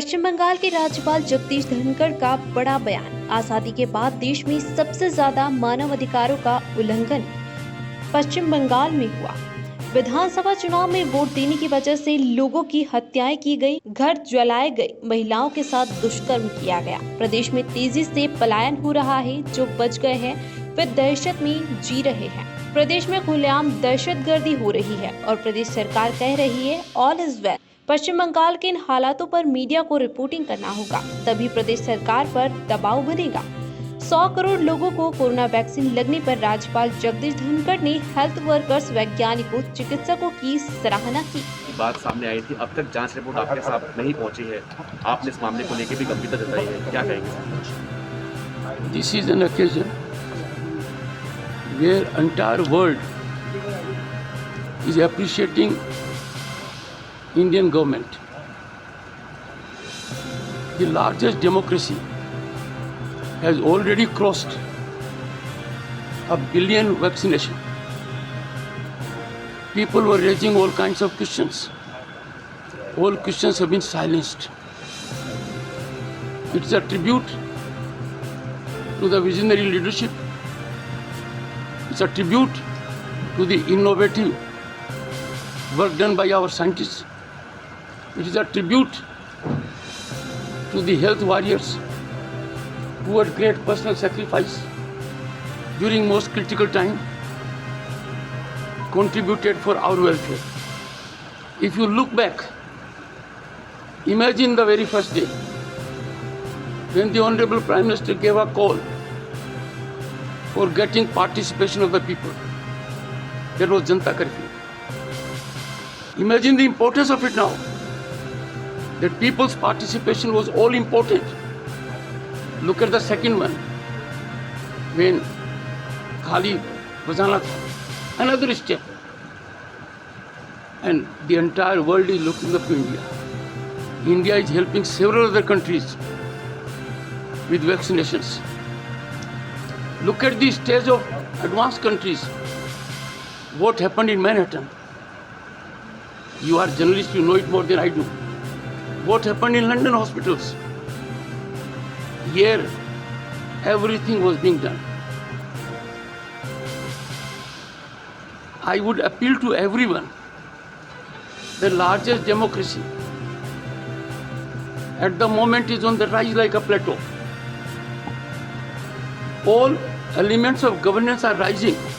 पश्चिम बंगाल के राज्यपाल जगदीश धनखड़ का बड़ा बयान। आजादी के बाद देश में सबसे ज्यादा मानव अधिकारों का उल्लंघन पश्चिम बंगाल में हुआ। विधानसभा चुनाव में वोट देने की वजह से लोगों की हत्याएं की गई, घर जलाए गए, महिलाओं के साथ दुष्कर्म किया गया। प्रदेश में तेजी से पलायन हो रहा है। जो बच गए हैं वे दहशत में जी रहे हैं। प्रदेश में खुलेआम दहशतगर्दी हो रही है और प्रदेश सरकार कह रही है ऑल इज वेल। पश्चिम बंगाल के इन हालातों पर मीडिया को रिपोर्टिंग करना होगा, तभी प्रदेश सरकार पर दबाव बनेगा। 100 करोड़ लोगों को कोरोना वैक्सीन लगने पर राज्यपाल जगदीश धनखड़ ने हेल्थ वर्कर्स, वैज्ञानिकों, चिकित्सकों की सराहना की। बात सामने आई थी, अब तक जांच रिपोर्ट आपके साथ नहीं पहुंची है। आपने इस मामले को लेकर भी गंभीरता जताई है, क्या कहेंगे? This is an occasion where entire world is appreciating Indian government. The largest democracy has already crossed 1 billion vaccination. People were raising all kinds of questions. All questions have been silenced. It's a tribute to the visionary leadership. It's a tribute to the innovative work done by our scientists. It is a tribute to the health warriors who had great personal sacrifice during most critical time, contributed for our welfare. If you look back, imagine the very first day when the Honorable Prime Minister gave a call for getting participation of the people. That was Janta Curfew. Imagine the importance of it now, that people's participation was all important. Look at the second one, when Khali Bazana tha, another step. And the entire world is looking up to India. India is helping several other countries with vaccinations. Look at the stage of advanced countries. What happened in Manhattan? You are journalists, you know it more than I do. What happened in London hospitals? Here, everything was being done. I would appeal to everyone. The largest democracy at the moment is on the rise like a plateau. All elements of governance are rising.